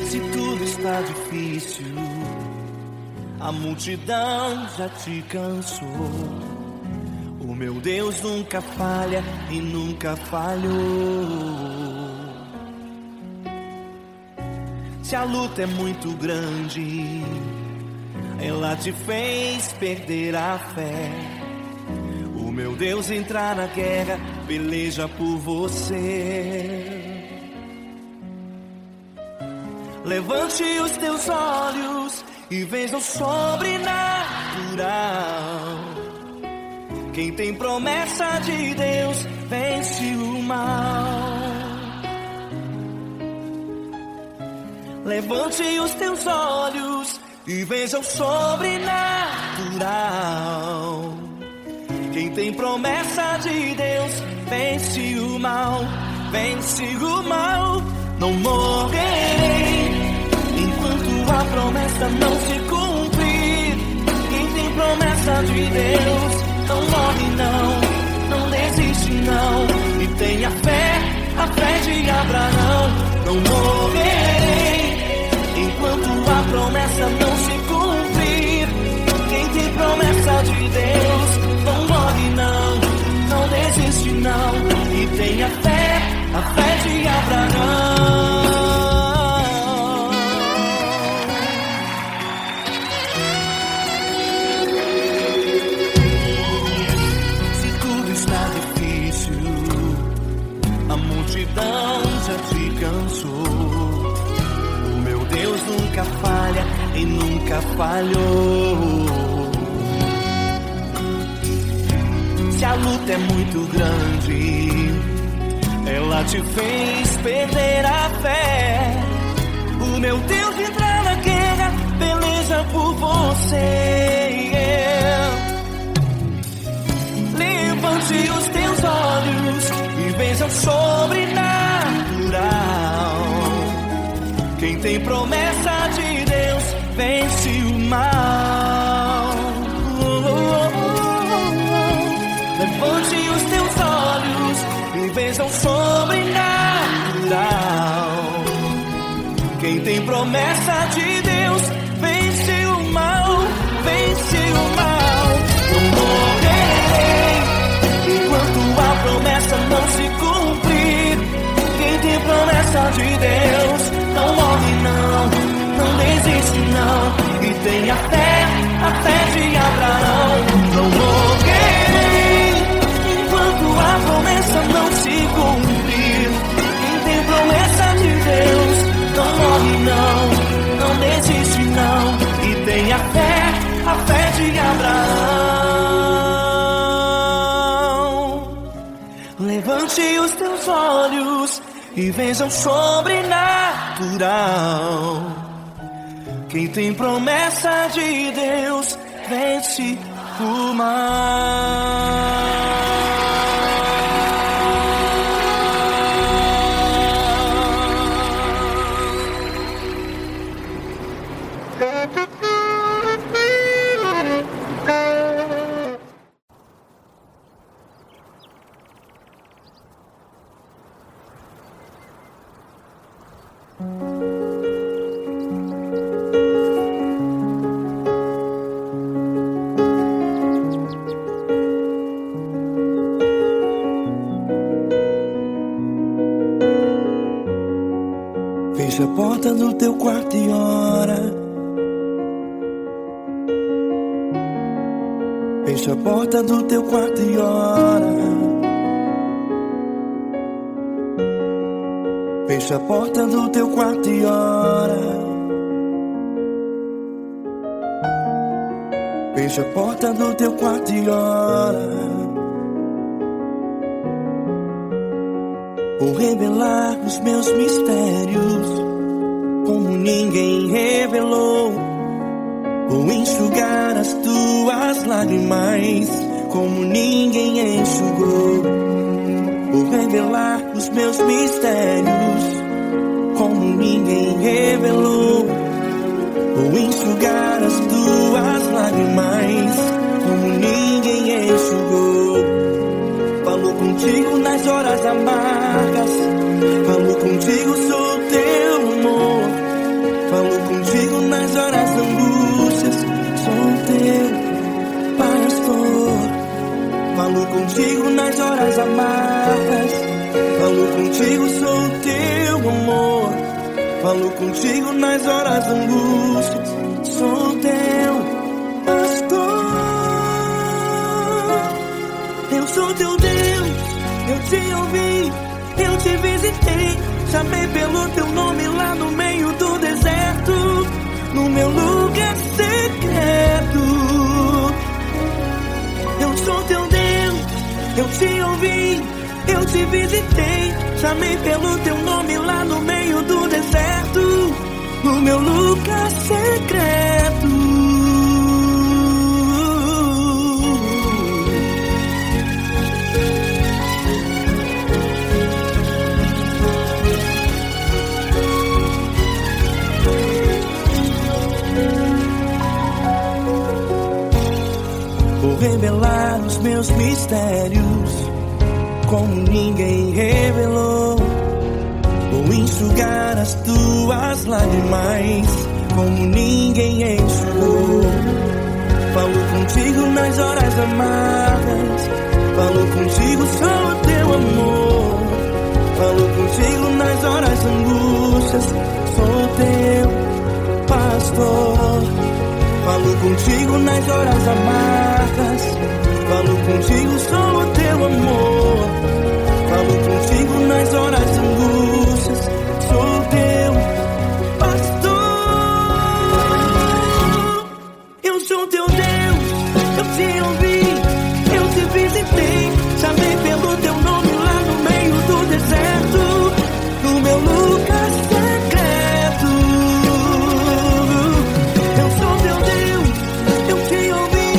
Se tudo está difícil, a multidão já te cansou. O meu Deus nunca falha e nunca falhou. Se a luta é muito grande, ela te fez perder a fé. O meu Deus entra na guerra, peleja por você. Levante os teus olhos e veja o sobrenatural. Quem tem promessa de Deus vence o mal. Levante os teus olhos e veja o sobrenatural. Quem tem promessa de Deus vence o mal, vence o mal. Não morrerei enquanto a promessa não se cumprir. Quem tem promessa de Deus não morre não desiste não. E tenha fé, a fé de Abraão. Não morrerei enquanto a promessa não se cumprir. Quem tem promessa de Deus não morre não desiste não. E tenha fé, a fé de Abraão. Se tudo está difícil, a multidão já te cansou. O meu Deus nunca falha e nunca falhou. Se a luta é muito grande, ela te fez perder a fé. O meu Deus entra na guerra, peleja por você. Levante os teus olhos e veja o sobrenatural. Quem tem promessa de Deus vence o mal. Levante os teus olhos e veja o sobrenatural. Quem tem promessa de Deus vence o mal, vence o mal. Não morrerei enquanto a promessa não se cumprir. Quem tem promessa de Deus não morre não desiste não. E tenha fé, a fé de Abraão. Não morrerei enquanto a promessa não se cumprir. Quem tem promessa de Deus não morre não desiste não. E tenha fé, a fé de Abraão. Levante os teus olhos e veja o sobrenatural. Quem tem promessa de Deus vence o mal. Fecha a porta do teu quarto e ora. Fecha a porta do teu quarto e ora. Fecha a porta do teu quarto e ora. Fecha a porta do teu quarto e ora. Vou revelar os meus mistérios como ninguém revelou. Vou enxugar as tuas lágrimas como ninguém enxugou. Vou revelar os meus mistérios como ninguém revelou. Vou enxugar as tuas lágrimas como ninguém enxugou. Falou contigo nas horas amargas, falou contigo sobre o teu amor. contigo nas horas amargas. Falo contigo, sou o teu amor. Falo contigo nas horas angústias. Sou o teu pastor. Eu sou teu Deus, eu te ouvi, eu te visitei. Chamei pelo teu nome lá no meio do deserto, no meu lugar secreto. Eu sou teu Deus, eu te ouvi, eu te visitei. Chamei pelo teu nome lá no meio do deserto, no meu lugar secreto. Vou revelar os meus mistérios como ninguém revelou. Vou enxugar as tuas lágrimas como ninguém enxugou. Falo contigo nas horas amargas. Falo contigo, sou o teu amor. Falo contigo nas horas angústias. Sou o teu pastor. Falo contigo nas horas amargas. Falo contigo, sou o teu amor. Falo contigo nas horas angústias. Sou o teu pastor. Eu sou teu Deus, eu te ouvi, eu te visitei. Chamei pelo teu nome lá no meio do deserto, no meu lugar secreto. Eu sou teu Deus, eu te ouvi,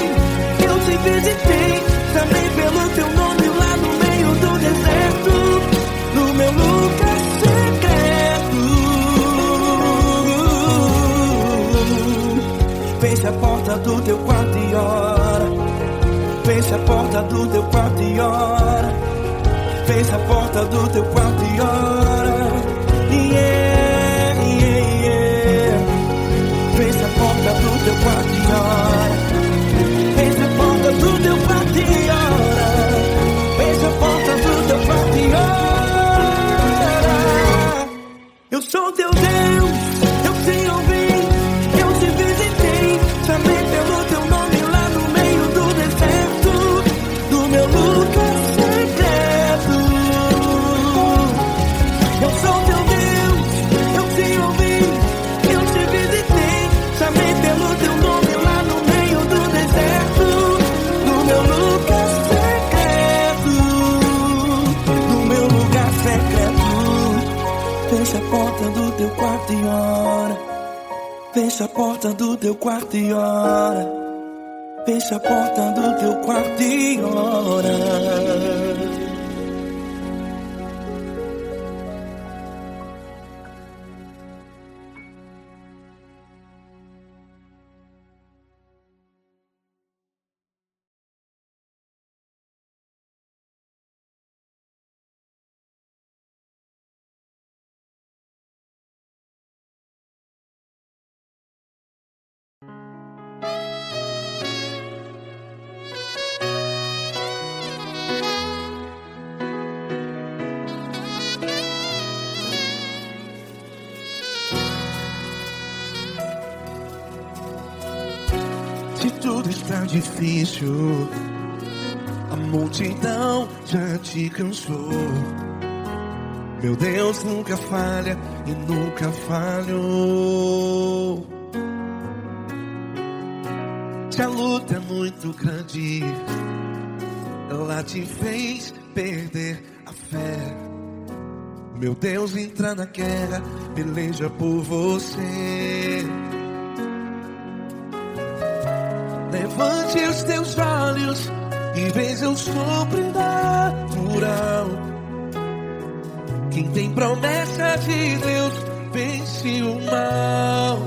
eu te visitei. Chamei pelo teu nome lá no meio do deserto, no meu lugar secreto. Feche a porta do teu quarto e ora. Feche a porta do teu quarto e ora. Feche a porta do teu quarto e ora. Yeah, yeah, yeah. Feche a porta do teu quarto e ora. Feche a porta do teu quarto e ora. Feche a porta do teu quarto e ora. Eu sou teu Deus, eu te ouvi, eu te visitei. Chamei pelo teu nome lá no meio do deserto, do meu lugar secreto. Eu sou teu Deus, eu te ouvi, eu te visitei. Chamei pelo teu nome lá no meio do deserto, no meu lugar secreto, no meu lugar secreto. Fecha a porta do teu quarto e ora. Fecha a porta do teu quarto e ora. Fecha a porta do teu quarto e ora. Se tudo está difícil, a multidão já te cansou. Meu Deus nunca falha e nunca falhou. Se a luta é muito grande, ela te fez perder a fé. Meu Deus entra na guerra, peleja por você. Levante os teus olhos e veja o sobrenatural. Quem tem promessa de Deus vence o mal.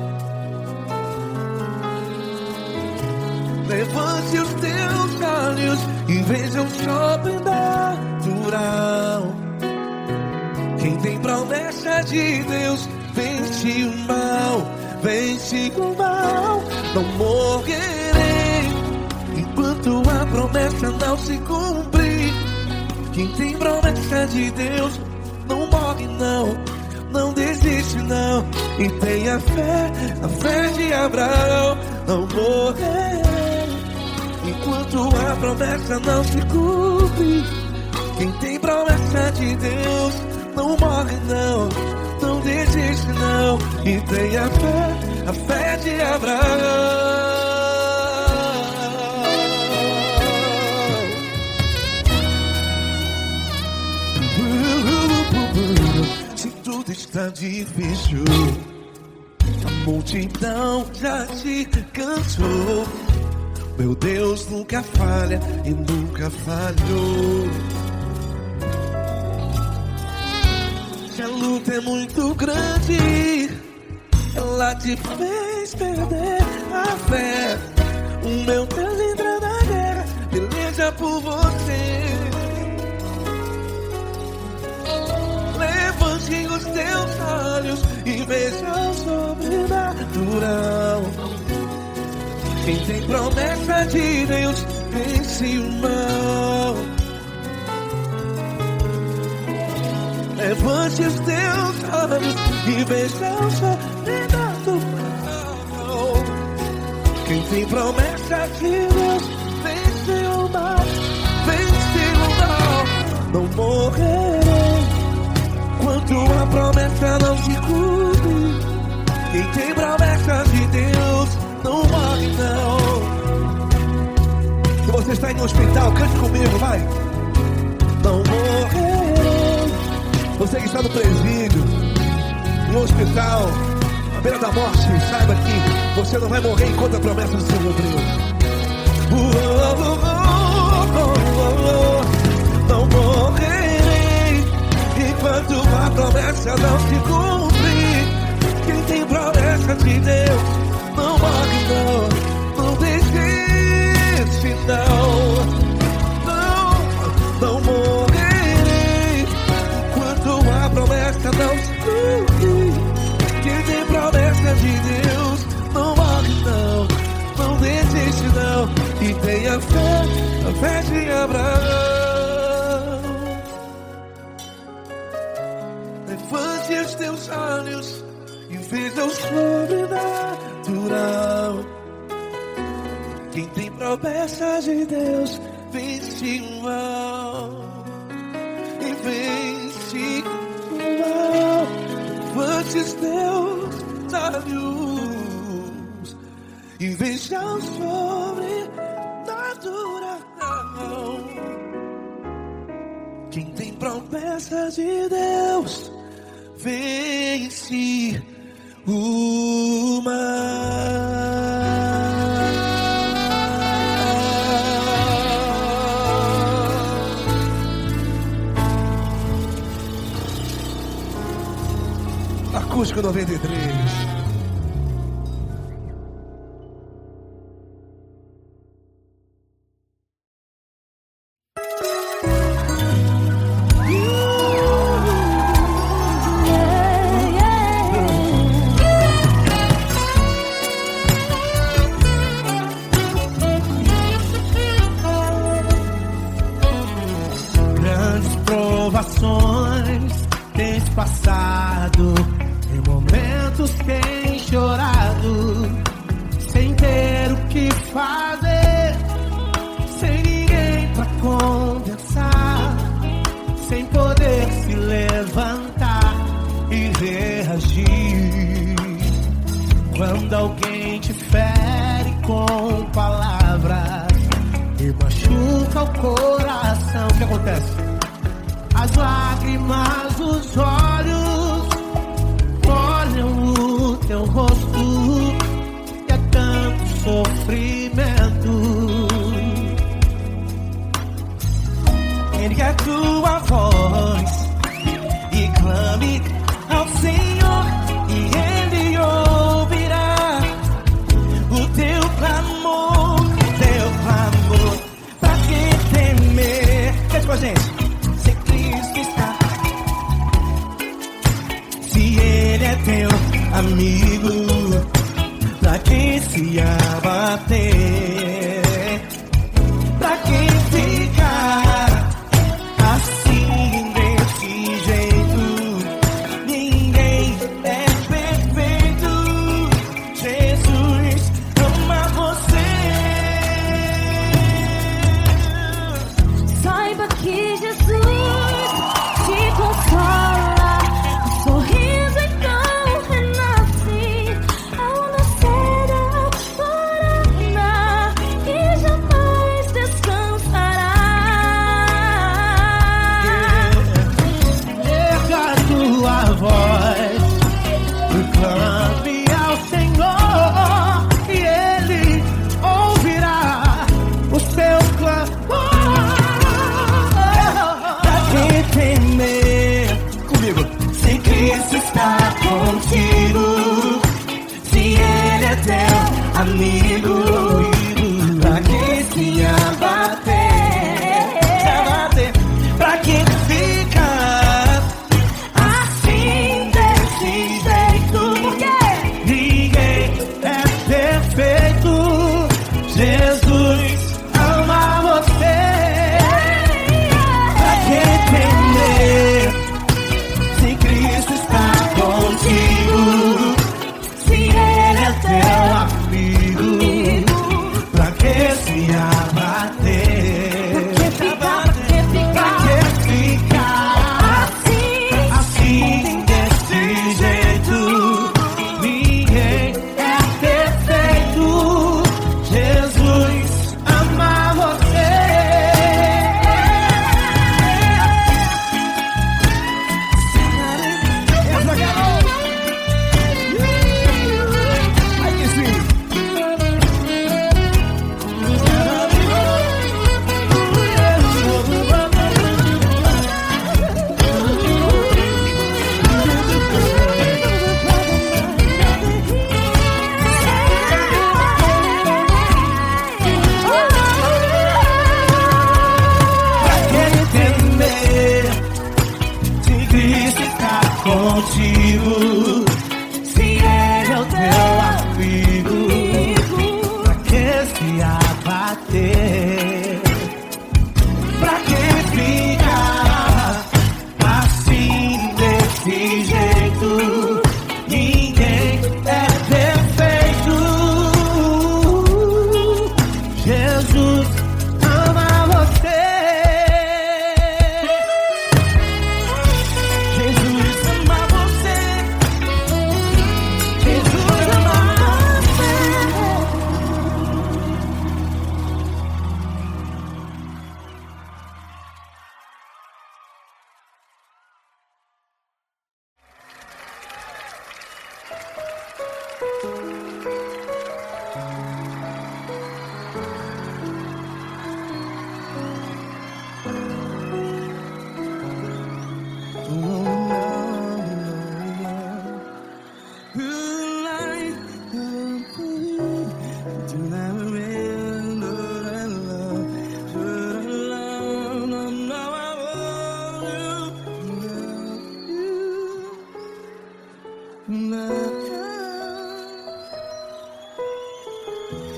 Levante os teus olhos e veja o sobrenatural. Quem tem promessa de Deus vence o mal. Vence o mal. Não morrerei enquanto tua promessa não se cumprir. Quem tem promessa de Deus não morre não, não desiste não. E tenha fé, a fé de Abraão, não morrer enquanto a promessa não se cumpre. Quem tem promessa de Deus não morre não, não desiste não. E tenha fé, a fé de Abraão. Se tudo está difícil, a multidão já te cansou, meu Deus nunca falha e nunca falhou. Se a luta é muito grande, ela te fez perder a fé. O meu Deus entra na guerra, peleja por você. Levante os teus olhos e veja o sobrenatural. Quem tem promessa de Deus vence o mal. Levante os teus olhos e veja o sobrenatural. Quem tem promessa de Deus vence o mal, vence o mal. Não morrerei enquanto a promessa não se cumpre. Quem tem promessa de Deus não morre não. Se você está em um hospital, cante comigo, vai. Não morrerei. Você que está no presídio, em um hospital, à beira da morte, saiba que você não vai morrer enquanto a promessa não se cumpriu. Não morrerei enquanto a promessa não se cumprir. Quem tem promessa de Deus não morre não, não desiste não. Não morrerei enquanto a promessa não se cumprir. Quem tem promessa de Deus não morre não, não desiste não. E tenha fé, a fé de Abraão. Levante os teus olhos e veja o sobrenatural. Quem tem promessa de Deus vence o mal, e vence o mal. Levante os teus olhos e veja o sobrenatural. Quem tem promessa de Deus vence o mal. Acústico 93. Grandes provações tens passado, em momentos tem chorado, sem ter o que fazer, sem ninguém pra conversar, sem poder se levantar e reagir. Quando alguém te fere com palavras e machuca o coração, o que acontece? As lágrimas dos olhos olham o teu rosto, e é tanto sofrimento. Ergue a tua voz e clame ao Senhor, e Ele ouvirá o teu clamor, pra que temer? Cante com a gente. Se Cristo está, se Ele é teu amigo, pra que se abater?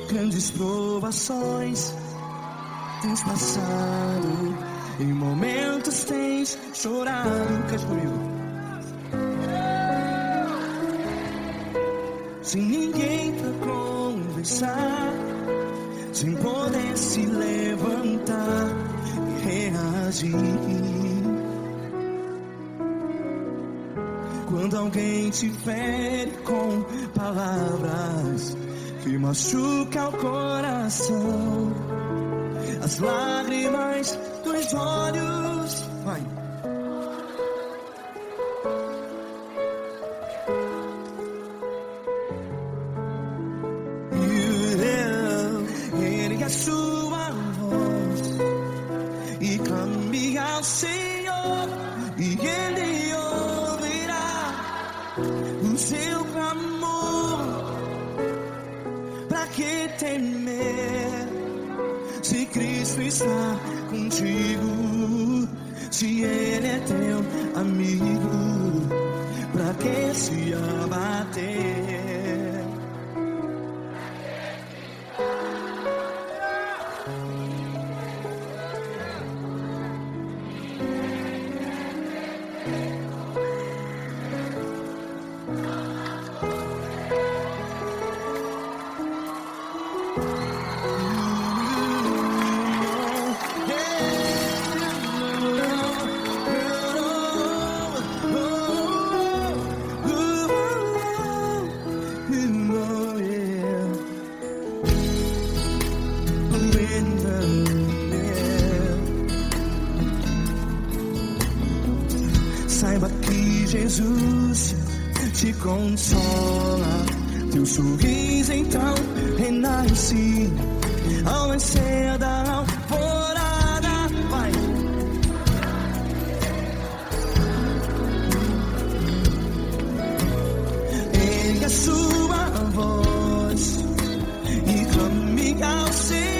Grandes provações tens passado, em momentos tens chorado. Cante comigo. Sem ninguém pra conversar, sem poder se levantar e reagir. Quando alguém te fere com palavras que machuca o coração, as lágrimas dos olhos, vai. Ergue a sua voz e clame ao Senhor, e Ele ouvirá o seu clamor. Pra que temer, se Cristo está contigo? Se Ele é teu amigo, pra que se abater? Saiba que Jesus te consola, teu sorriso então renasce ao nascer da alvorada. Vai. Ergue a sua voz e clame ao Senhor.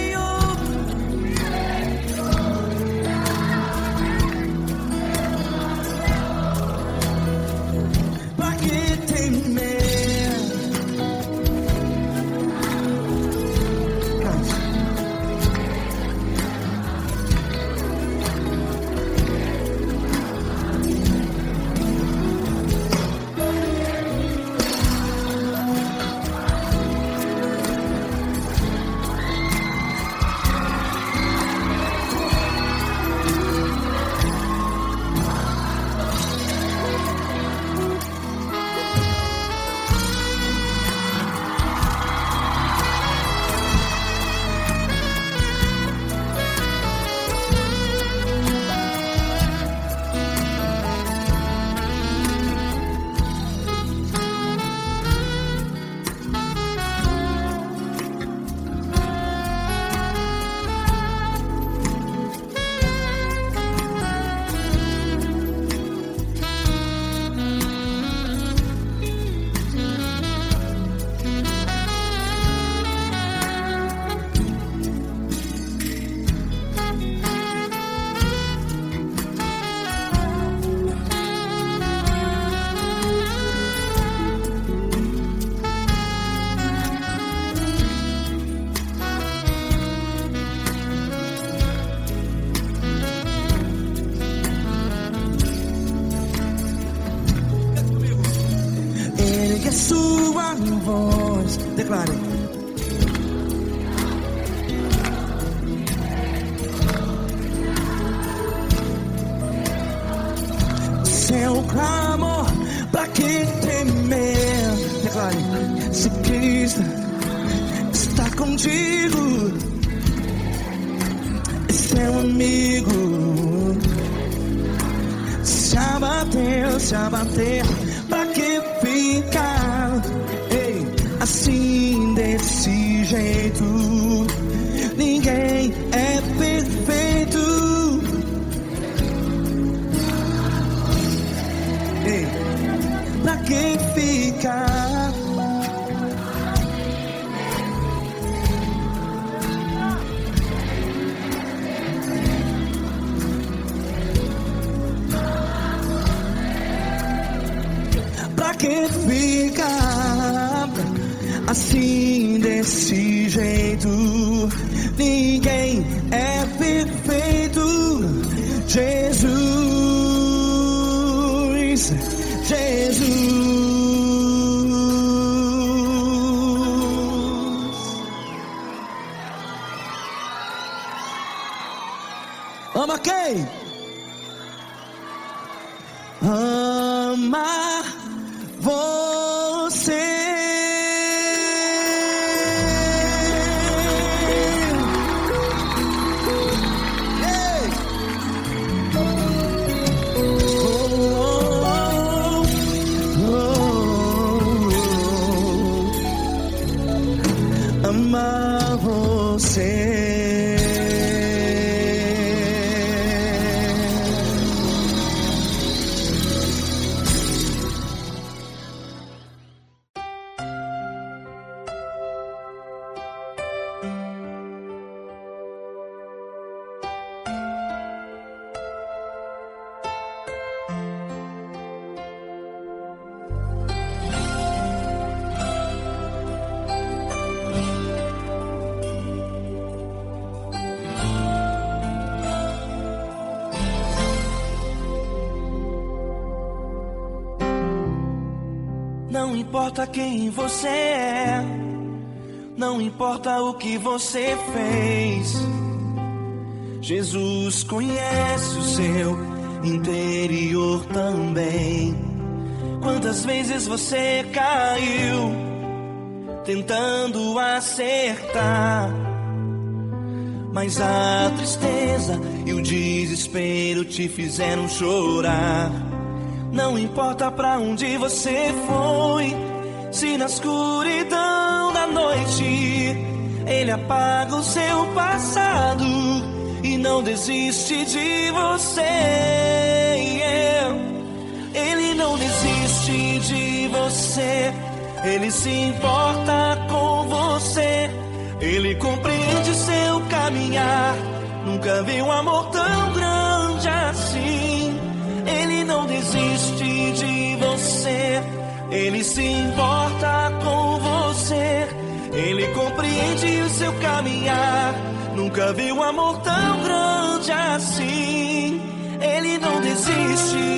Ergue a sua voz, declare. Seu clamor, pra que temer? Declare. Se Cristo está contigo, é seu amigo. Se abater, pra que ficar assim desse jeito? Ninguém é perfeito. Pra que ficar assim desse jeito. Ninguém é perfeito. Jesus, Jesus. Ama quem? Ama você. Ei. Ama você. Não importa quem você é, não importa o que você fez, Jesus conhece o seu interior também. Quantas vezes você caiu tentando acertar, mas a tristeza e o desespero te fizeram chorar. Não importa pra onde você foi, se na escuridão da noite Ele apaga o seu passado e não desiste de você. Ele não desiste de você, Ele se importa com você. Ele compreende seu caminhar, nunca vi um amor tão grande assim. Ele não desiste de você, Ele se importa com você. Ele compreende o seu caminhar, nunca vi um amor tão grande assim. Ele não desiste.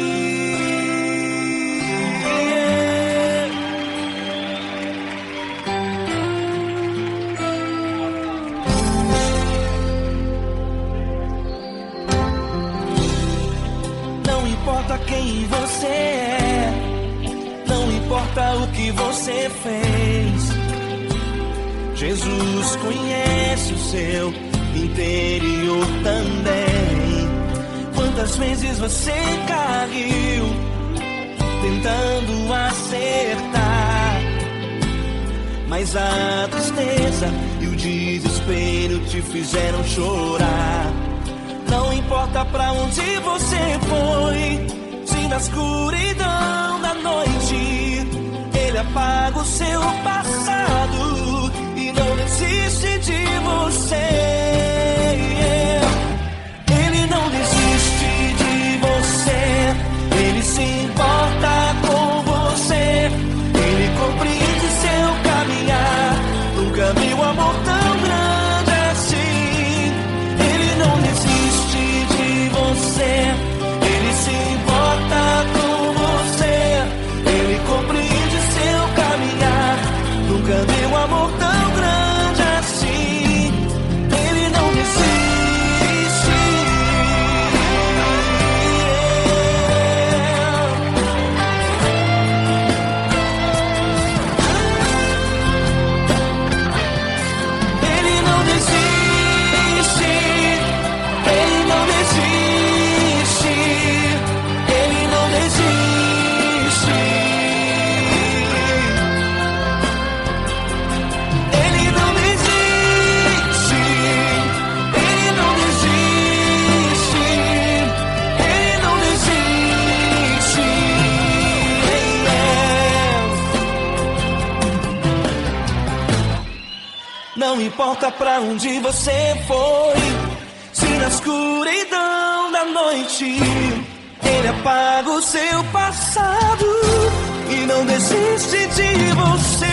Não importa quem você é, não importa o que você fez, Jesus conhece o seu interior também. Quantas vezes você caiu tentando acertar, mas a tristeza e o desespero te fizeram chorar. Não importa pra onde você foi, se na escuridão da noite Ele apaga o seu passado e não desiste de você. Ele não desiste de você, Ele se importa com você. Ele compreende seu caminhar, nunca vi um amor tão grande assim. Ele não desiste de você, Ele se importa com você. Ele compreende seu caminhar, nunca vi um amor tão grande assim. Ele não desiste. Ele não desiste. Ele não desiste. Ele não desiste. Ele não desiste. Ele não desiste. Ele não desiste. Não importa pra onde você foi, se na escuridão da noite Ele apaga o seu passado e não desiste de você.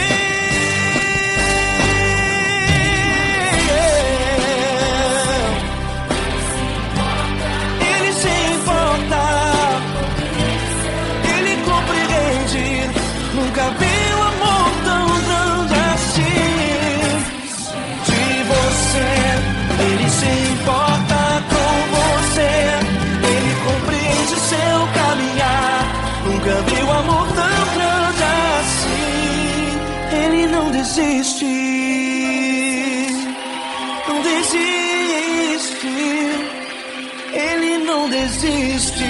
desiste, não desiste, Ele não desiste.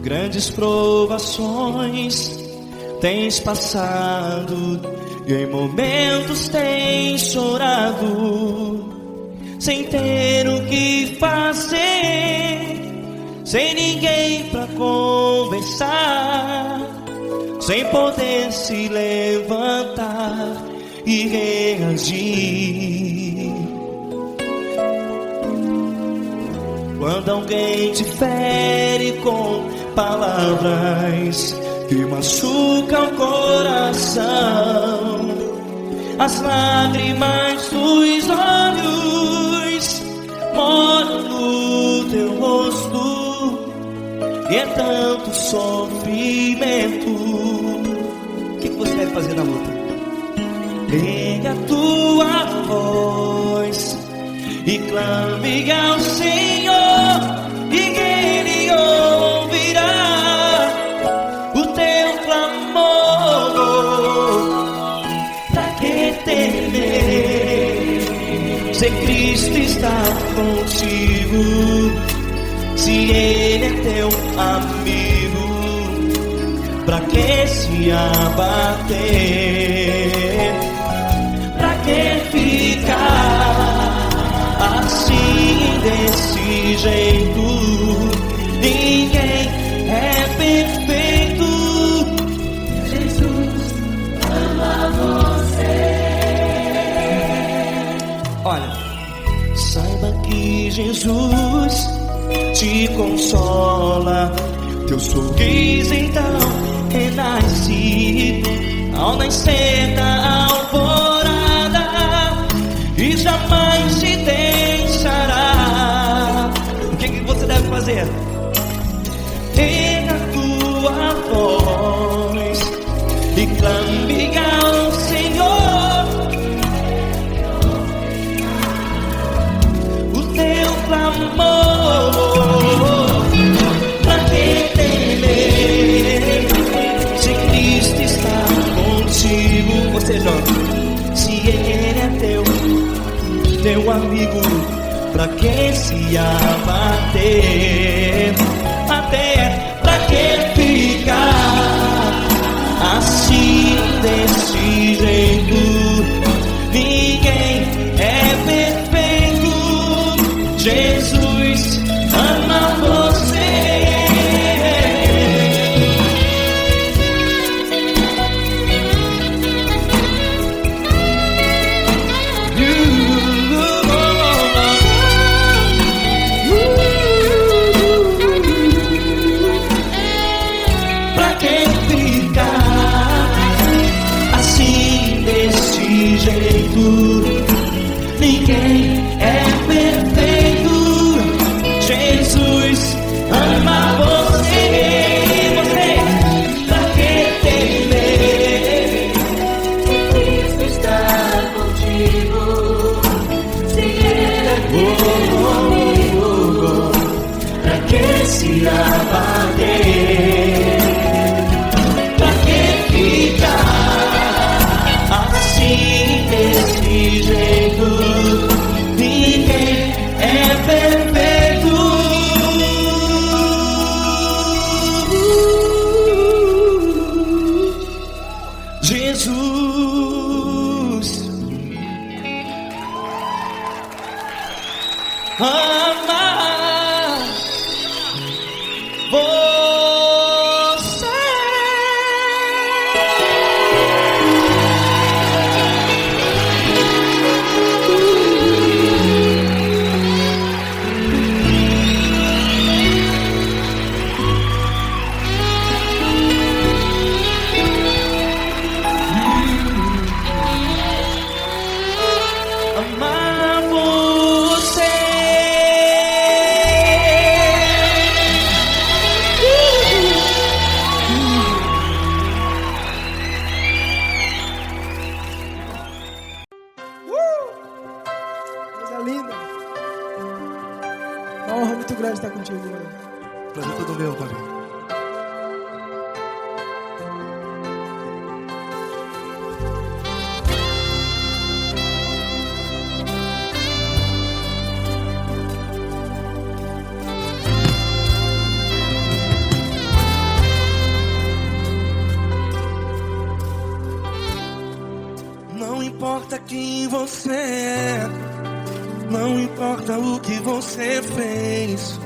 Grandes provações tens passado e em momentos tens chorado, sem ter o que fazer, sem ninguém pra conversar, sem poder se levantar e reagir. Quando alguém te fere com palavras que machucam o coração, as lágrimas dos olhos molham no teu rosto, e é tanto sofrimento. O que você deve fazer na luta? Pega a tua voz e clame ao Senhor, e Ele ouvirá o teu clamor. Pra que temer, se Cristo está contigo, se Ele é teu amigo? Pra que se abater? Pra que ficar assim, desse jeito? Ninguém é perfeito. Jesus ama você. Olha, saiba que Jesus te consola, teu sorriso então renasce ao nascer da alvorada, e jamais te deixará. O que você deve fazer? Pega a tua voz e clame ao Senhor, o teu clamor. Pra que temer, se Cristo está contigo? Ou seja, se Ele é teu amigo, pra que se abater? Até pra que ficar assim, desse jeito? Ninguém é perfeito. Jesus ama você. grande estar contigo, mano. Prazer todo meu, Paulinho. Não importa quem você é, não importa o que você fez,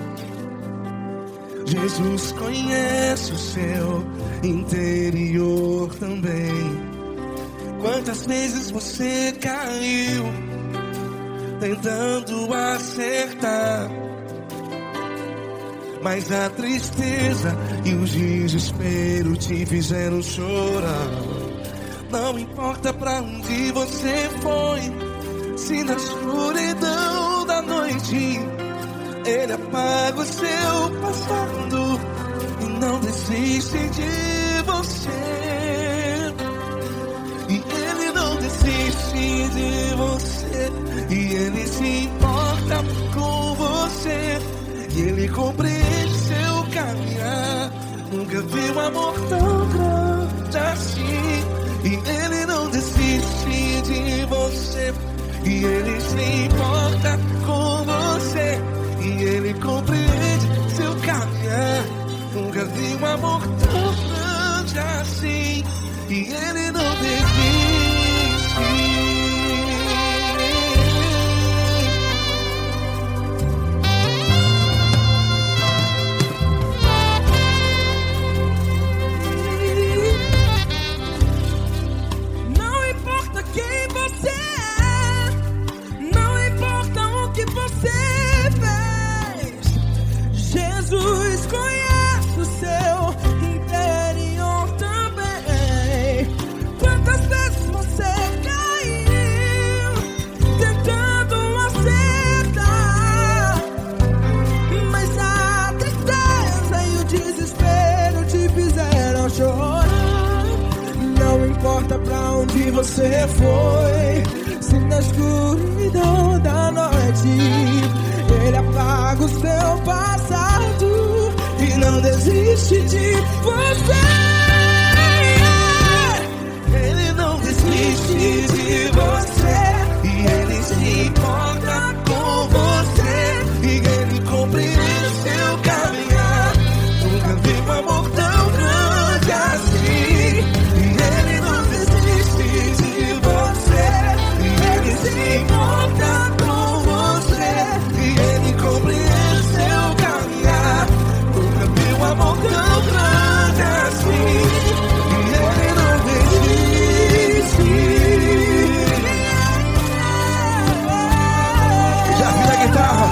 Jesus conhece o seu interior também. Quantas vezes você caiu tentando acertar, mas a tristeza e o desespero te fizeram chorar. Não importa pra onde você foi, se na escuridão da noite Ele apaga o seu passado e não desiste de você. E Ele não desiste de você, e Ele se importa com você, e Ele compreende seu caminhar. Nunca vi um amor tão grande assim. E Ele não desiste de você, e Ele se importa com você, e Ele compreende seu caminhar. Nunca vi um amor tão grande assim. E Ele não desiste. Jesus conhece o seu interior também. Quantas vezes você caiu tentando acertar, mas a tristeza e o desespero te fizeram chorar. Não importa pra onde você foi, se na escuridão da noite Ele apaga o seu passado e não desiste de você. Ele não desiste de você, e Ele se importa com você, e Ele compreende seu caminhar. Nunca vi um amor tão grande assim. E Ele não desiste de você, e Ele se importa com você, e Ele compreende seu caminhar. Nunca vi um amor tão grande assim. E Ele não desiste. Já vi a guitarra.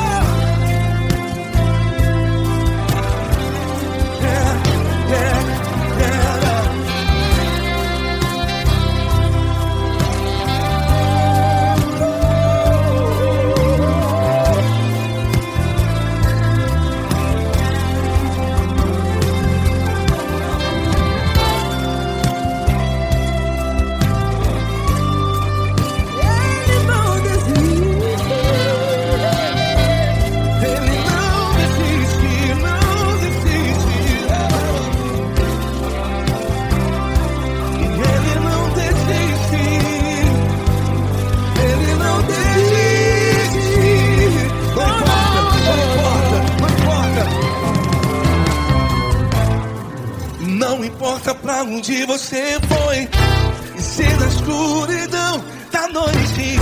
Não importa pra onde você foi, e se na escuridão da noite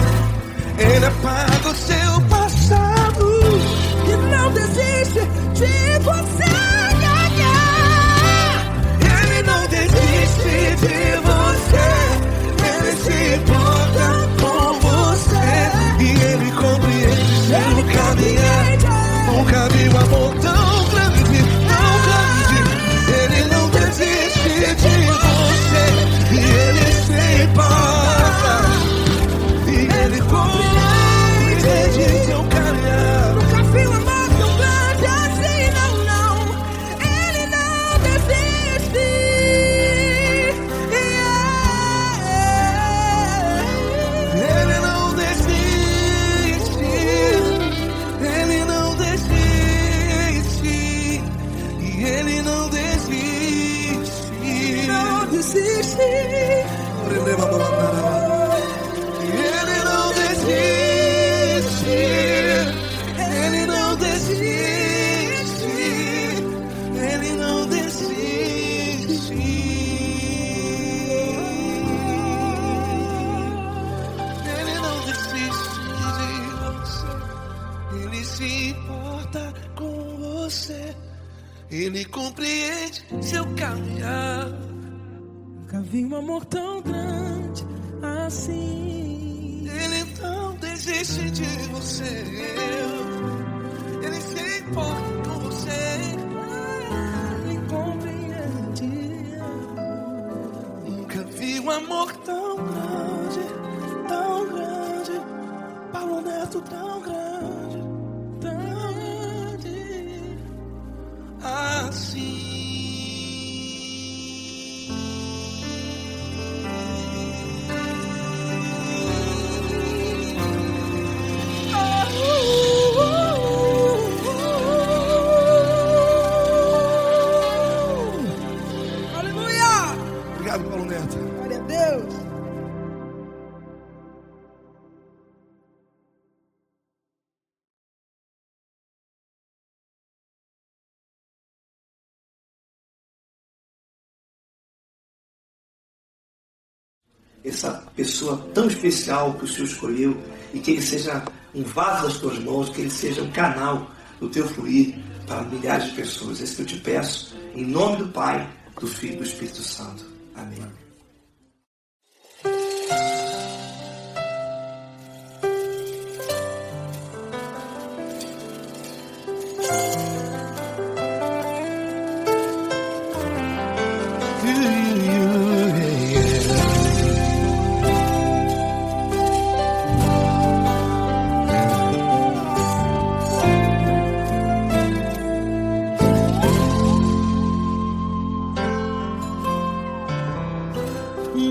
Ele apaga o seu passado E não desiste de você. Ele não desiste de você, Ele se importa com você, e Ele compreende seu caminhar. Nunca vi um amor tão grande, tão grande. Ele não desiste de você, e Ele se importa, e Ele compreende seu caminhar. Nunca vi um amor tão grande assim, não, não. desiste. Ele não desiste. Ele não desiste. Ele não desiste. Ele não desiste de você. Ele se importa com você. Ele compreende seu caminhar. Nunca vi um amor tão grande assim. Ele não desiste de você. Ele se importa com você. Ele compreende. Nunca vi um amor tão grande, tão grande. Paulo Neto tão grande, tão grande assim. Obrigado, Paulo Neto. Glória a Deus. Essa pessoa tão especial que o Senhor escolheu, e que ele seja um vaso das tuas mãos, que ele seja um canal do teu fluir para milhares de pessoas. É isso que eu te peço, em nome do Pai, do Filho e do Espírito Santo. Amém.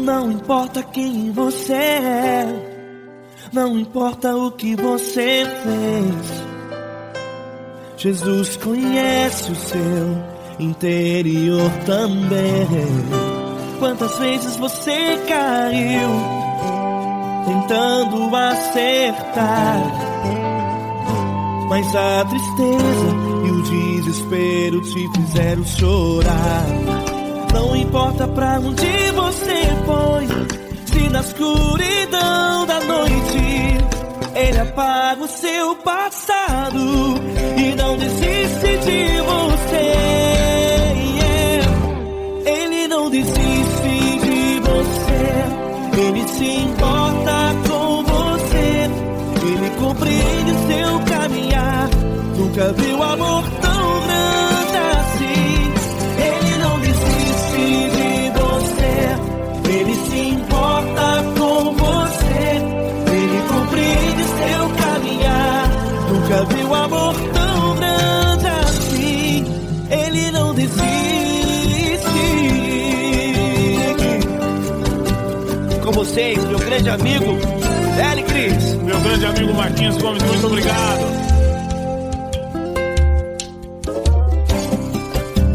Não importa quem você é, não importa o que você fez, Jesus conhece o seu interior também. Quantas vezes você caiu tentando acertar, mas a tristeza e o desespero te fizeram chorar. Não importa pra onde você foi, se na escuridão da noite Ele apaga o seu passado e não desiste de você. Ele não desiste de você. Ele se importa com você. Ele compreende seu caminhar. Nunca viu amor tão grande assim. Ele não desiste de você. Ele se importa com você. Ele compreende seu caminhar. Nunca viu amor tão grande assim. Ele não desiste. Com vocês, meu grande amigo Eli Cris. Meu grande amigo Marquinhos Gomes, muito obrigado.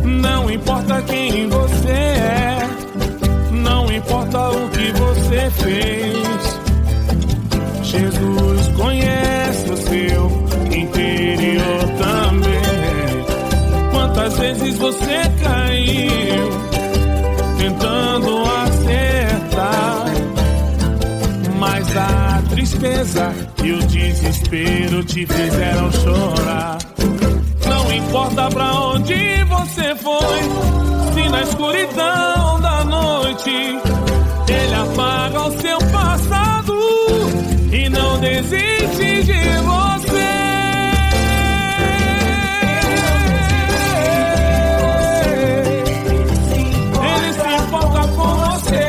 Não importa quem você é, não importa o que você fez, Jesus conhece o seu interior também. Quantas vezes você caiu tentando acertar, mas a tristeza e o desespero te fizeram chorar. Não importa pra onde você foi, se na escuridão da noite Ele apaga o seu passado e não desiste de você. Ele se importa com você,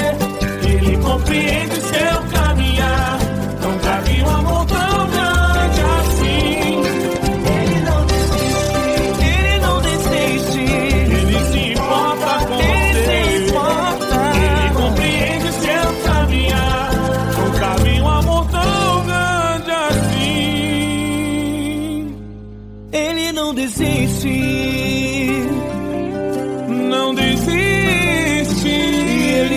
Ele compreende seu caminhar. Nunca vi um amor tão grande assim. Ele não desiste. Ele se importa com você. Ele compreende seu caminhar. Nunca vi um amor tão grande assim. Ele não desiste. Não desiste. Ele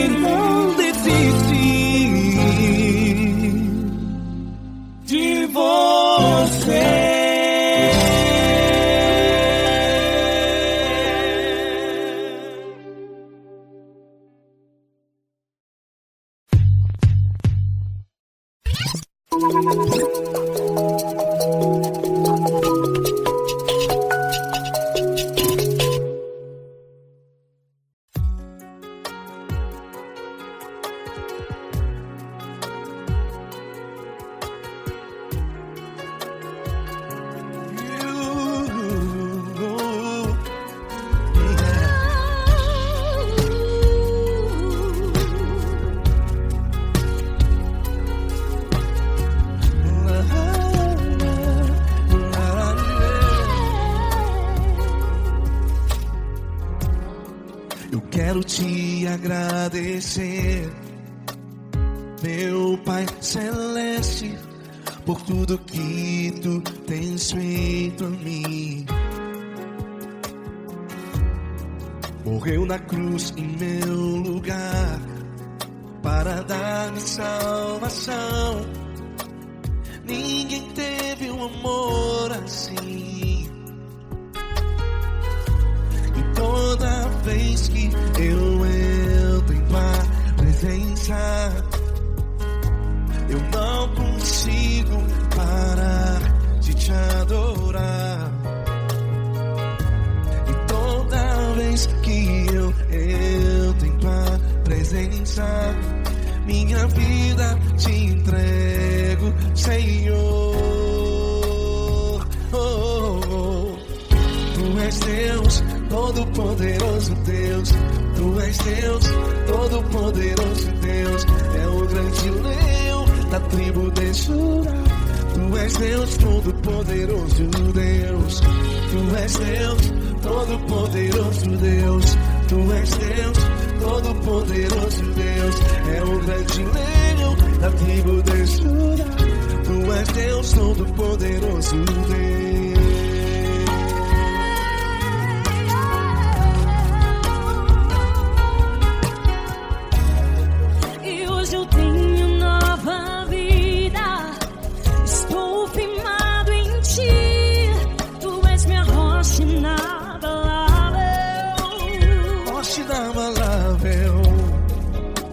Eu quero te agradecer, meu Pai Celeste, por tudo que tu tens feito a mim. Morreu na cruz em meu lugar para dar-me salvação. Ninguém teve um amor assim. E toda vez que eu entro em tua presença, eu não consigo parar de te adorar. E toda vez que eu entro em tua presença, minha vida te entrego, Senhor. Tu és Deus, Todo-Poderoso Deus. Tu és Deus, Todo-Poderoso Deus. É o grande leão da tribo de Judá. Tu és Deus, Todo-Poderoso Deus. Tu és Deus, Todo-Poderoso Deus. Tu és Deus, Todo-Poderoso Deus. É o grande leão da tribo de Judá. Tu és Deus, Todo-Poderoso Deus.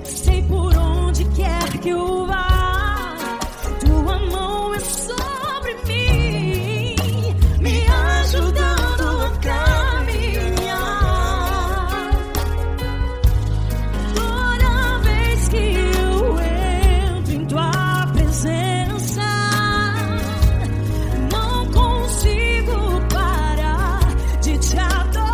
Sei por onde quer que eu vá, tua mão é sobre mim, me ajudando a caminhar. Toda vez que eu entro em tua presença, não consigo parar de te adorar.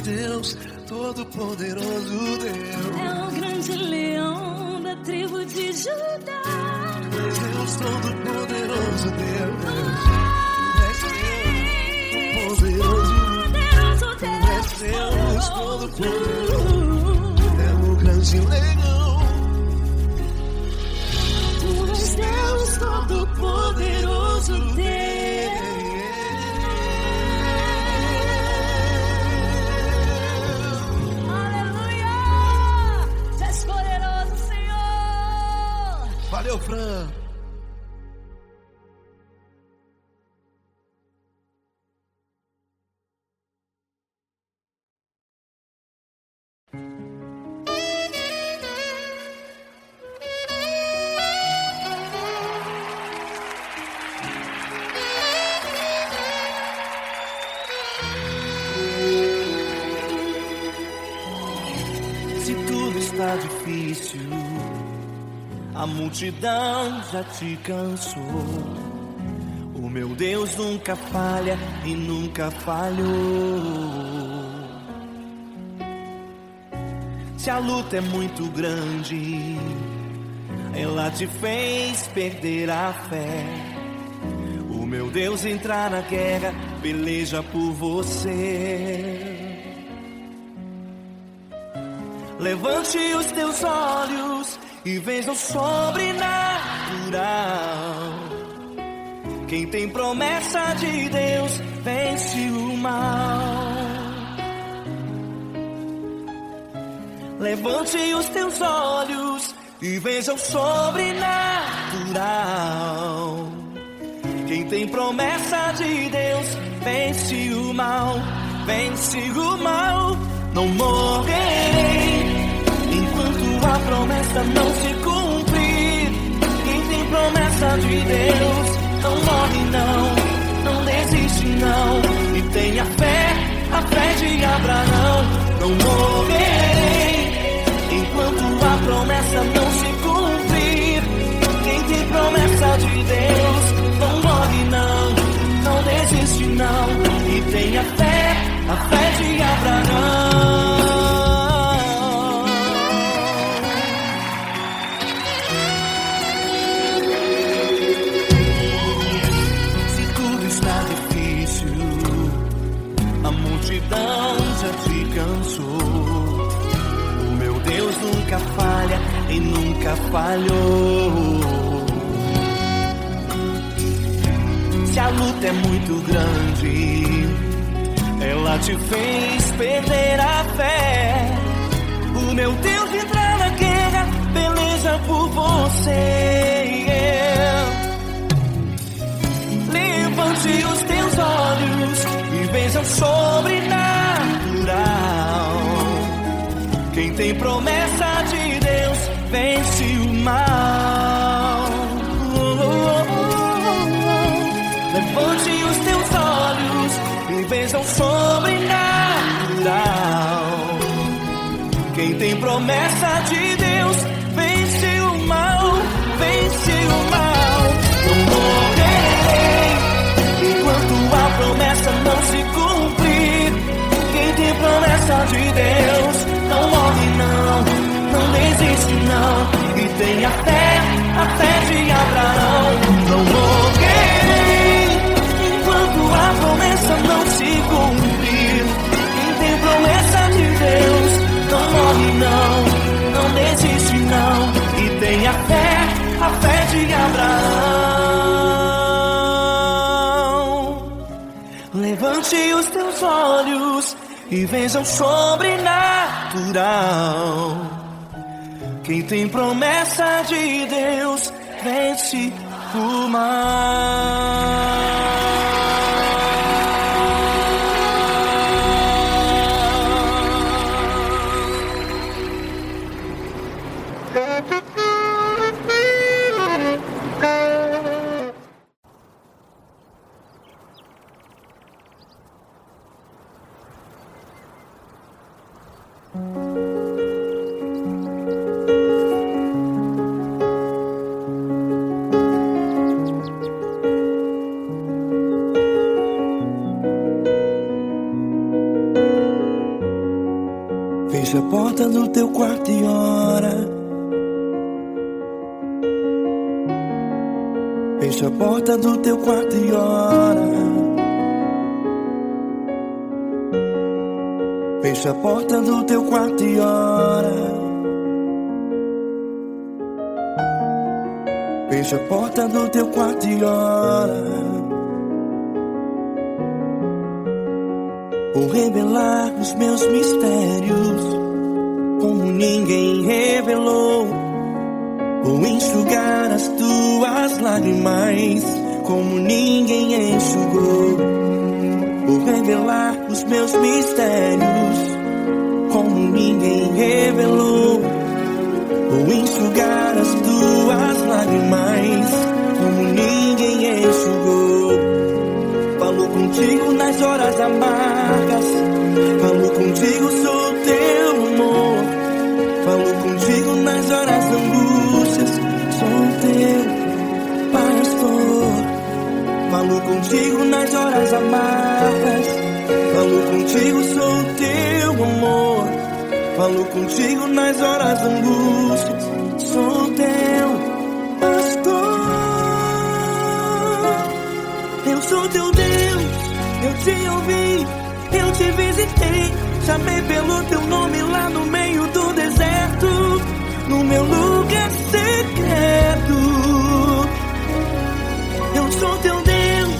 Deus, todo-poderoso Deus. É o grande leão da tribo de Judá. És Deus, todo-poderoso Deus. És Deus, Deus, todo-poderoso. É o grande leão. Tu és Deus todo-poderoso Deus. Aleluia! Tu és poderoso, Senhor. Valeu, Fran. Se tudo está difícil, a multidão já te cansou. O meu Deus nunca falha e nunca falhou. Se a luta é muito grande, ela te fez perder a fé. O meu Deus entrar na guerra, peleja por você. Levante os teus olhos e veja o sobrenatural. Quem tem promessa de Deus vence o mal. Levante os teus olhos e veja o sobrenatural. Quem tem promessa de Deus vence o mal. Vence o mal. Não morrerei enquanto a promessa não se cumprir. Quem tem promessa de Deus não morre não desiste não. E tenha fé, a fé de Abraão. Não morrerei enquanto a promessa não se cumprir. Quem tem promessa de Deus não morre não desiste não. E tenha fé, a fé de Abraão. Se tudo está difícil, a multidão já te cansou. O meu Deus nunca falha e nunca falhou. Se a luta é muito grande, ela te fez perder a fé. O meu Deus entrar na guerra, peleja por você. Levante os teus olhos e veja o sobrenatural. Quem tem promessa de Deus vence o mal. Levante os teus olhos e veja o sobrenatural. Quem tem promessa de Deus vence o mal, vence o mal. Não morrerei enquanto a promessa não se cumprir. Quem tem promessa de Deus não morre não desiste não. E tenha fé, a fé de Abraão. Não morrerei enquanto a promessa não se cumprir. Quem tem promessa de Deus não morre não desiste não. E tenha fé, a fé de Abraão. Levante os teus olhos e veja o sobrenatural. Quem tem promessa de Deus vence o mal. Fecha a porta do teu quarto e ora. Fecha a porta do teu quarto e ora. Fecha a porta do teu quarto e ora. Fecha a porta do teu quarto e ora. Vou revelar os meus mistérios como ninguém revelou. Vou enxugar as tuas lágrimas como ninguém enxugou. Vou revelar os meus mistérios como ninguém revelou. Vou enxugar as tuas lágrimas como ninguém enxugou. Falo contigo nas horas amargas, falo contigo, sou teu amor. Falo contigo nas horas angústias, sou teu pastor. Falo contigo nas horas amargas, falo contigo, sou teu amor. Falo contigo nas horas angústias, sou teu pastor. Eu sou teu Deus, eu te ouvi, eu te visitei. Chamei pelo teu nome lá no meio do deserto, no meu lugar secreto. Eu sou teu Deus,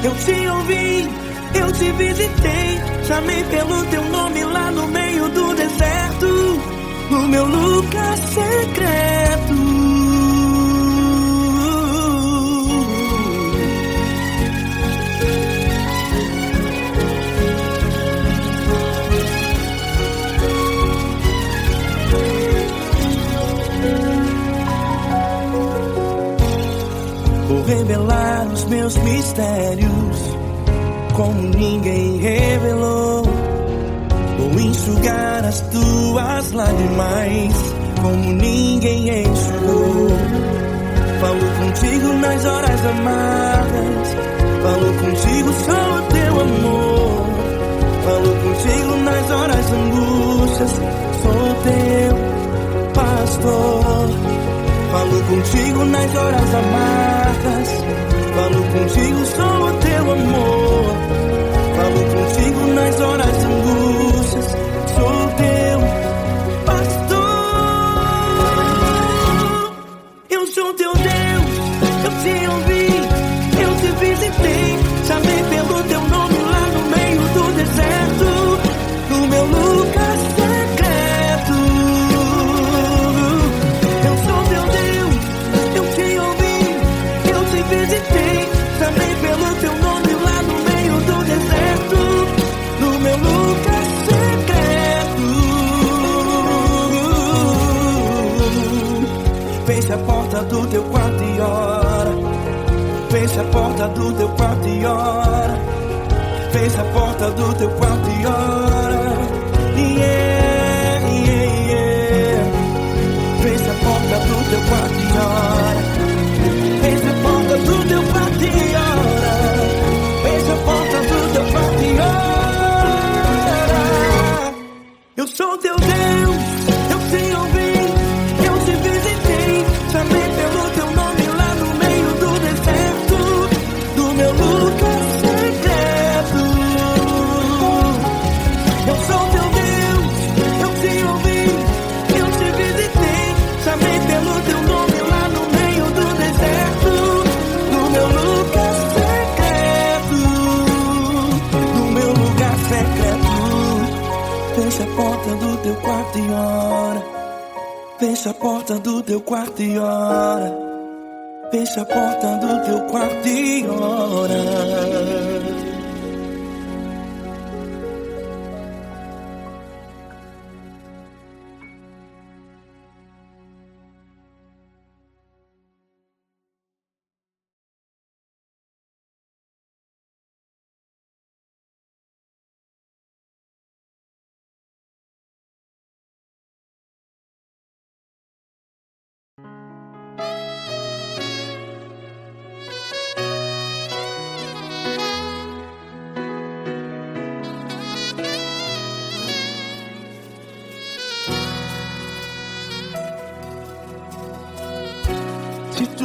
eu te ouvi, eu te visitei. Chamei pelo teu nome lá no meio do deserto, no meu lugar secreto. Vou revelar os meus mistérios como ninguém revelou. Vou enxugar as tuas lágrimas como ninguém enxugou. Falo contigo nas horas amargas, falo contigo, sou teu amor. Falo contigo nas horas angústias, sou teu pastor. Falo contigo nas horas amargas, falo contigo, sou teu amor. Falo contigo nas horas angústias, sou teu pastor. Eu sou teu Deus, eu te ouvi, eu te visitei. Chamei pelo teu nome lá no meio do deserto, no meu lugar secreto. Eu sou teu Deus, eu te ouvi, eu te visitei. Chamei pelo teu nome lá no meio do deserto, no meu lugar secreto. Fecha a porta do teu quarto e ora. Fecha a porta do teu quarto e ora. Fecha a porta do teu quarto e ora. Yeah, yeah, yeah. Fecha a porta do teu quarto e ora. Fecha a porta do teu quarto e ora. Fecha a porta do teu quarto e ora. Eu sou teu Deus, eu te ouvi, eu te visitei. Chamei pelo teu nome lá no meio do deserto, do meu lugar secreto. Eu sou teu Deus, eu te ouvi, eu te visitei. Chamei pelo teu nome lá no meio do deserto, no meu lugar secreto, no meu lugar secreto. Fecha a porta do teu quarto e ora. Fecha a porta do teu quarto e ora. Fecha a porta do teu quarto e ora.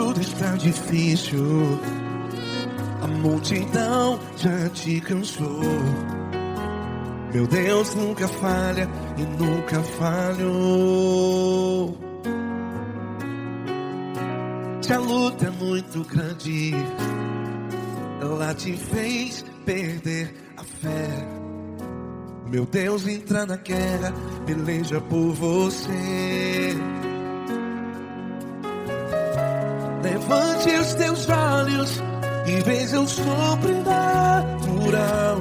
tudo está difícil, a multidão já te cansou. Meu Deus nunca falha e nunca falhou. Se a luta é muito grande, ela te fez perder a fé. Meu Deus entra na guerra, peleja por você. Levante os teus olhos e veja o sobrenatural.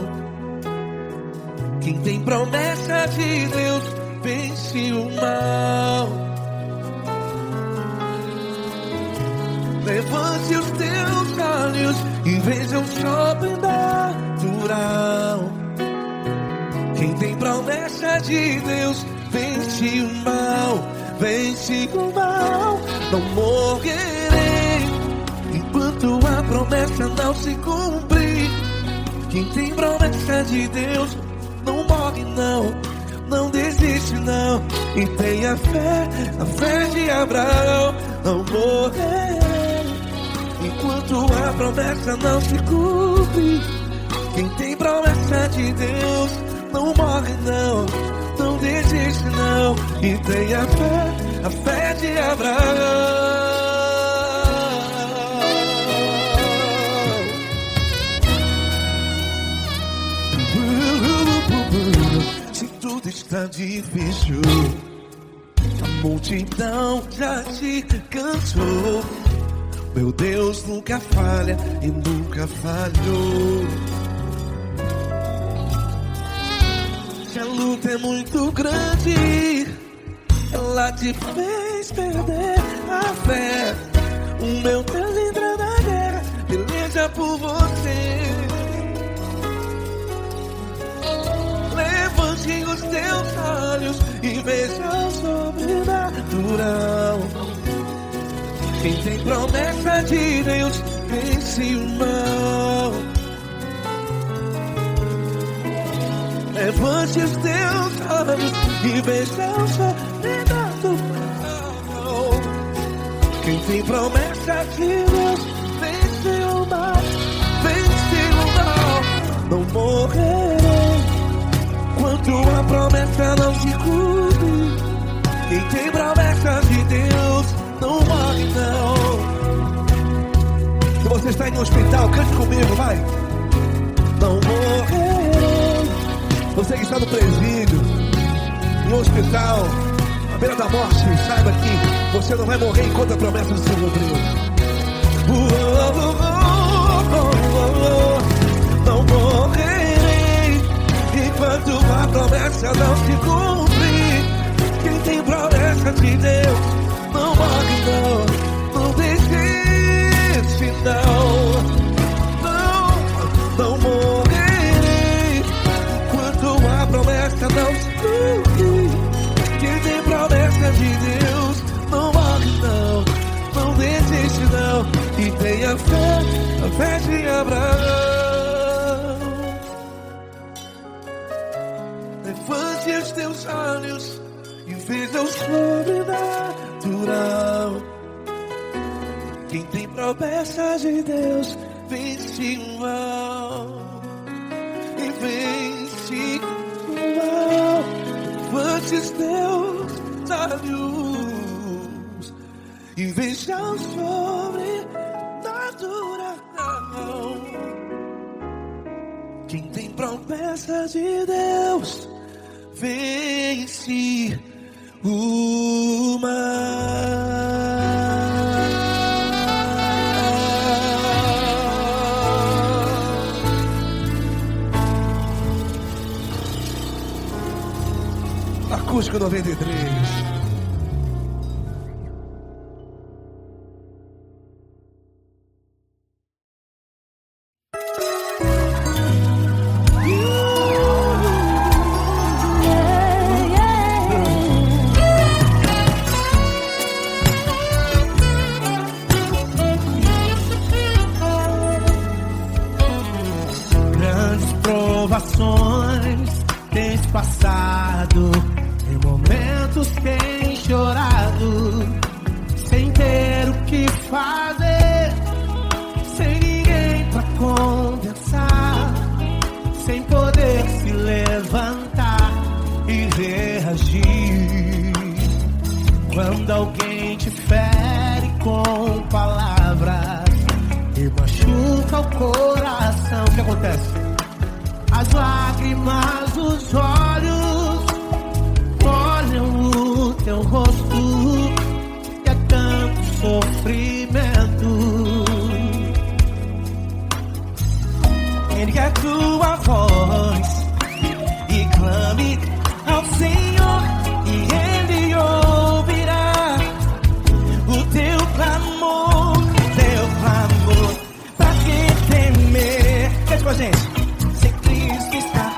Quem tem promessa de Deus vence o mal. Levante os teus olhos e veja o sobrenatural. Quem tem promessa de Deus vence o mal, vence o mal. Não morrerei enquanto a promessa não se cumprir. Quem tem promessa de Deus não morre não, não desiste não. E tenha fé, a fé de Abraão. Não morrerei enquanto a promessa não se cumpre. Quem tem promessa de Deus não morre não, não desiste não. E tenha fé, a fé de Abraão. Se tudo está difícil, a multidão já te cansou. Meu Deus nunca falha e nunca falhou. Se a luta é muito grande, ela te fez perder a fé. O meu Deus entra na guerra, peleja por você. Levante os teus olhos e veja o sobrenatural. Quem tem promessa de Deus vence o mal. Levante os teus olhos e veja o sobrenatural. Quem tem promessa de Deus vence o mal, vence o mal. Não morrerei enquanto a promessa não se cumpre. Quem tem promessa de Deus não morre não. Se você está em um hospital, cante comigo, vai. Não morrerei. Você que está no presídio, em um hospital, à beira da morte, saiba que você não vai morrer enquanto a promessa se cumpriu. Não morrerei enquanto a promessa não se cumprir. Quem tem promessa de Deus não morre não, não desiste não. Não morrerei enquanto a promessa não se cumprir. Quem tem promessa de Deus não morre não, não desiste não. E tenha fé, a fé de Abraão. Levante os teus olhos e veja o sobrenatural. Quem tem promessa de Deus vence o mal, e vence o mal. Levante os teus olhos e veja o sobrenatural. Quem tem promessa de Deus vence o mal. Acústico 93. Grandes provações tens passado, em momentos tens chorado, sem ter o que fazer. reagir quando alguém te fere com palavras e machuca o coração. O que acontece? As lágrimas dos olhos molham o teu rosto e é tanto sofrimento. Ergue a tua voz e clame ao Senhor, e Ele ouvirá o teu clamor, pra que temer? Cante com a gente. Se Cristo está,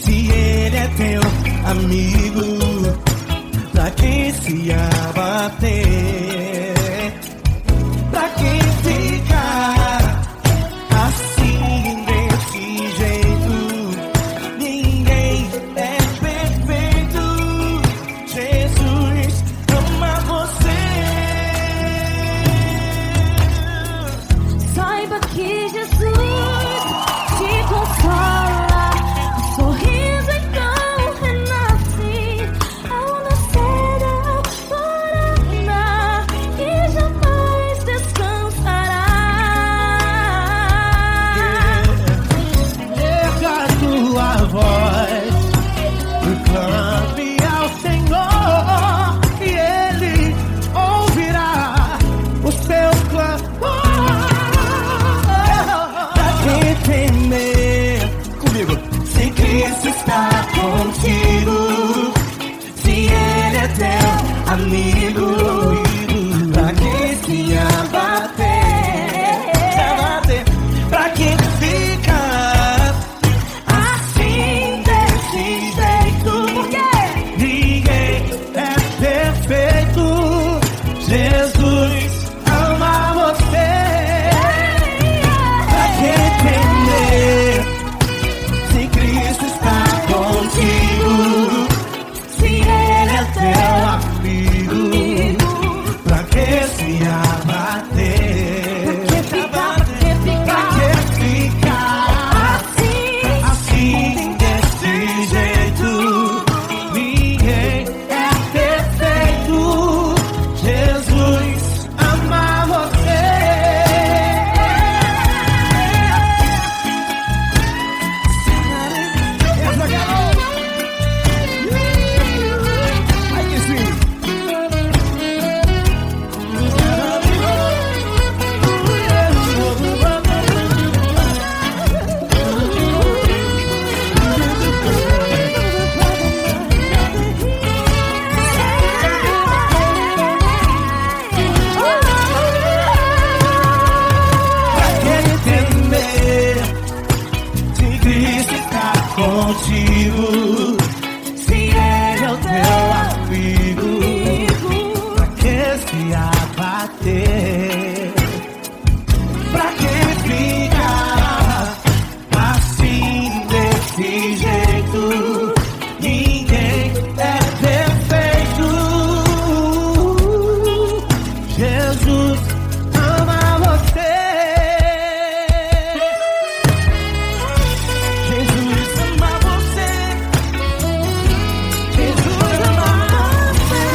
se Ele é teu amigo, pra que se abater? Pra que ficar assim desse jeito? Ninguém é perfeito. Jesus ama você. Saiba que Jesus te consola, o sorriso então renasce ao nascer da aurora e jamais descansará. Erga a tua voz e clame ao Senhor, e Ele ouvirá o seu clamor. Pra que temer? Comigo. Se Cristo está contigo, se Ele é teu amigo, pra que se abater? Pra que ficar assim desse jeito? Porque Ninguém é perfeito. Jesus ama você. pra que temer? Se Cristo está contigo, se Ele é teu Amigo, pra que se abater? Pra que ficar assim desse jeito? Ninguém é perfeito. Jesus ama você. Ai que sim. Pra que temer? Se Cristo está contigo, se Ele é o teu amigo, Pra que se abater? pra que ficar assim desse jeito? Ninguém é perfeito. Jesus ama você. Jesus ama você. Jesus ama você.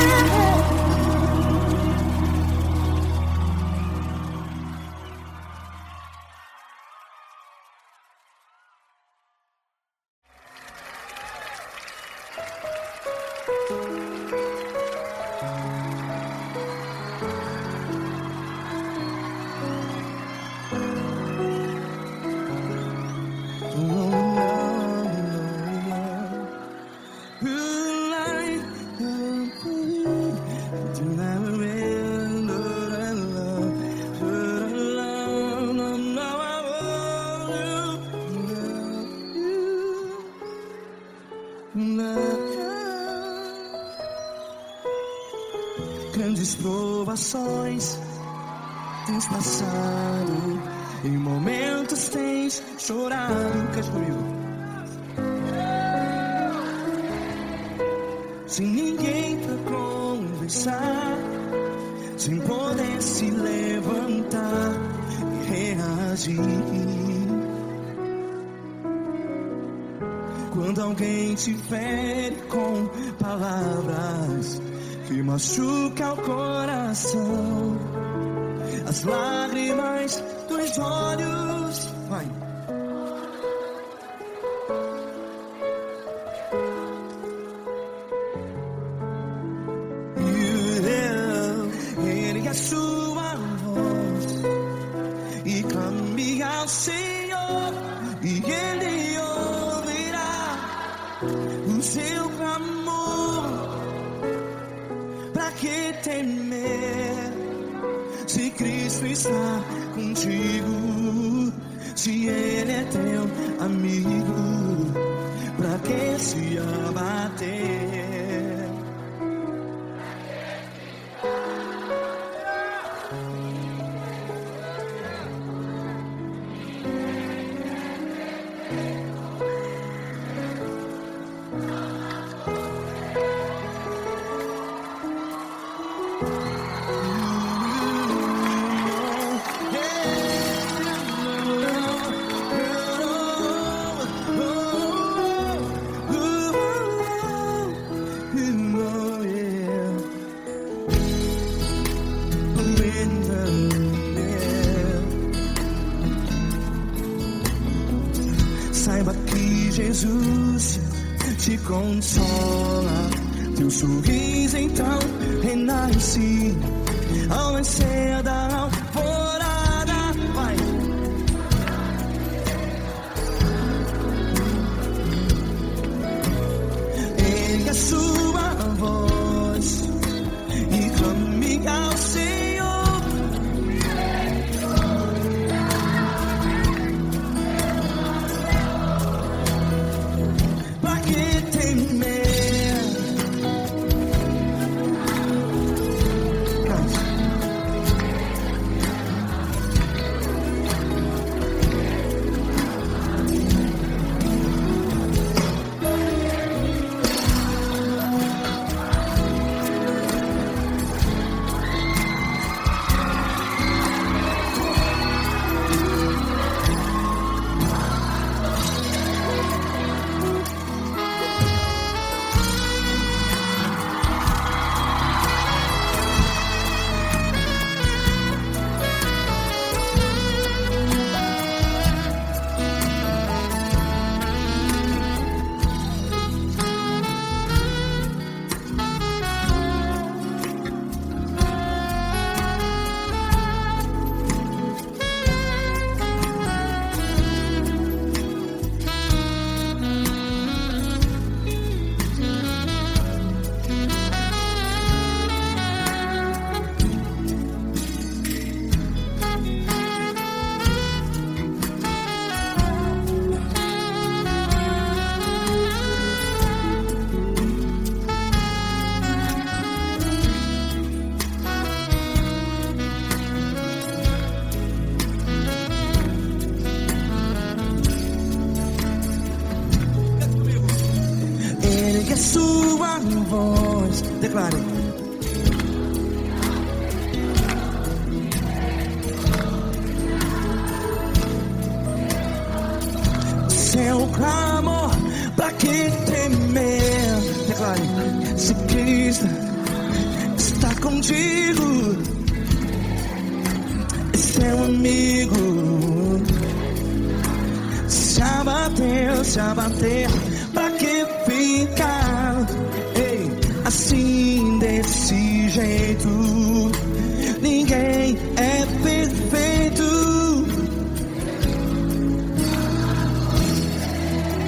Grandes provações tens passado, em momentos tens chorado. Cante comigo. Sem ninguém pra conversar, sem poder se levantar e reagir. Quando alguém te fere com palavras que machucam o coração, as lágrimas dos olhos, vai. Ergue a sua voz e clame ao Senhor, e Ele ouvirá o seu clamor. Pra que temer, se Cristo está contigo? Se Ele é teu amigo, pra que se abater? Saiba que Jesus te consola, teu sorriso então renasce ao nascer da alvorada. Vai. Ergue a sua voz e clame ao Senhor. Ergue a sua voz, declare. Seu clamor, pra que temer? Declare. Se Cristo está contigo, é seu amigo. Se abater, pra que ficar, ei, assim desse jeito? Ninguém é perfeito.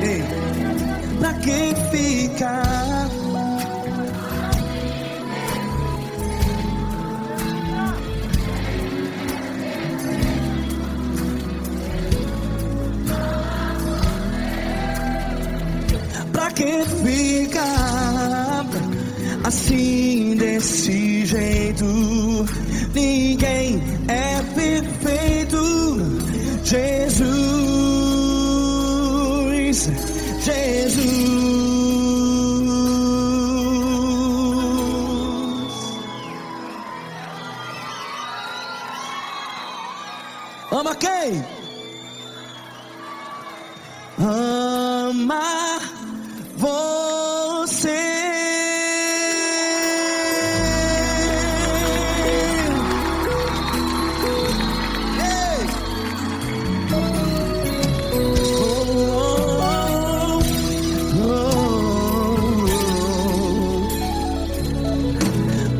Ei, pra que ficar? Pra que ficar assim desse jeito? Ninguém é perfeito. Jesus, Jesus. Ama quem? Ama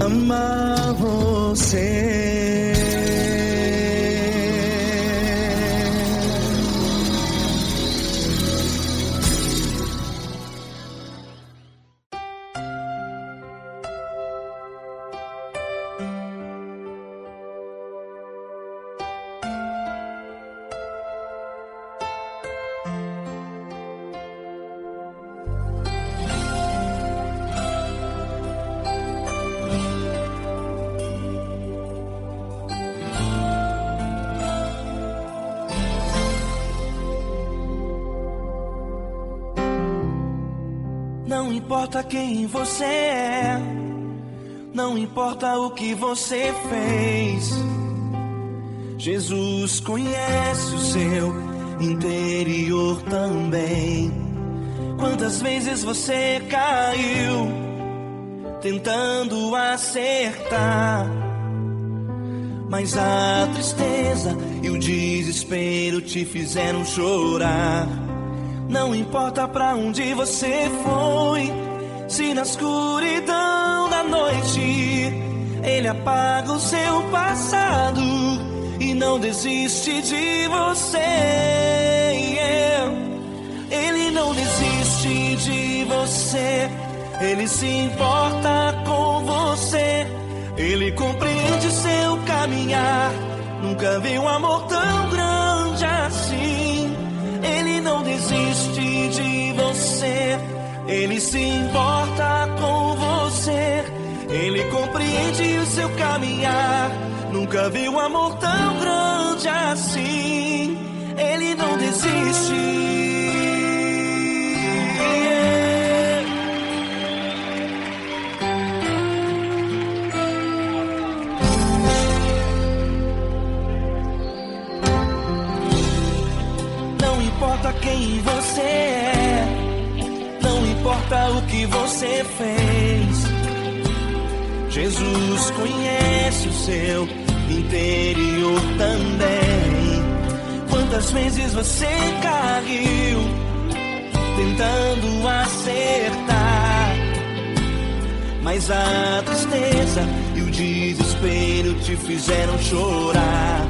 amar você. Não importa quem você é, não importa o que você fez, Jesus conhece o seu interior também. Quantas vezes você caiu tentando acertar, mas a tristeza e o desespero te fizeram chorar. Não importa pra onde você foi, se na escuridão da noite Ele apaga o seu passado e não desiste de você. Ele não desiste de você, Ele se importa com você, Ele compreende seu caminhar. Nunca vi um amor tão grande assim. Ele não desiste de você, Ele se importa com você, Ele compreende o seu caminhar. Nunca vi um amor tão grande assim. Ele não desiste. Não importa quem você é, não importa o que você fez, Jesus conhece o seu interior também. Quantas vezes você caiu tentando acertar, mas a tristeza e o desespero te fizeram chorar.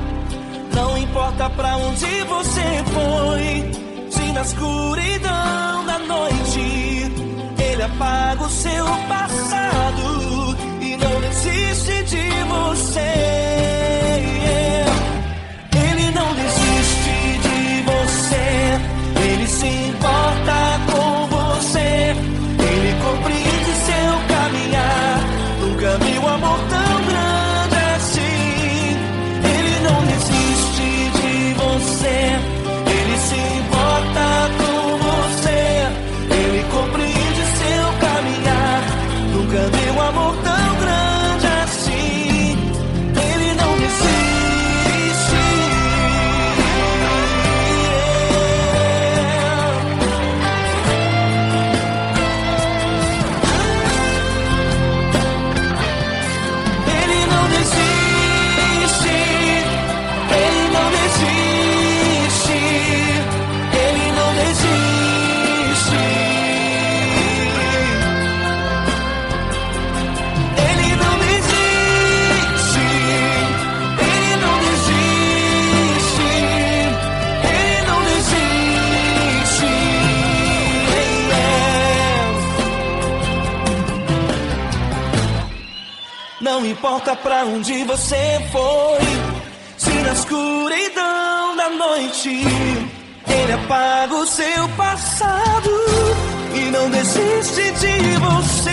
Não importa pra onde você foi, se na escuridão da noite Ele apaga o seu passado e não desiste de você. Ele não desiste de você, Ele se importa com você, Ele compreende seu caminhar. Nunca vi um amor tão grande assim. Ele não desiste de você, Ele se importa com você, Ele compreende seu caminhar. Nunca vi um amor tão grande assim. Ele não desiste. Ele não desiste. Ele não desiste. Ele não desiste. Ele não desiste. Ele não desiste. Ele não desiste. Não importa pra onde você foi, se na escuridão da noite Ele apaga o seu passado e não desiste de você.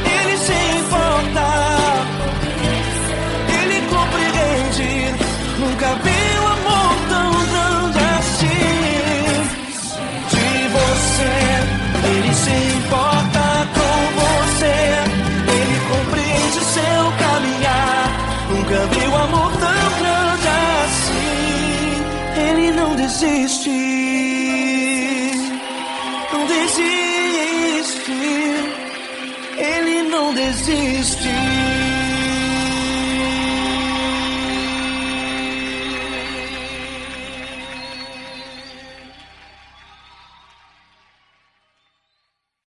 Ele se importa, Ele compreende. Nunca vi um amor tão grande assim. De você, Ele se importa com você, Ele compreende seu caminhar. Nunca vi um amor tão grande assim. Ele não desiste, não desiste. Ele não desiste.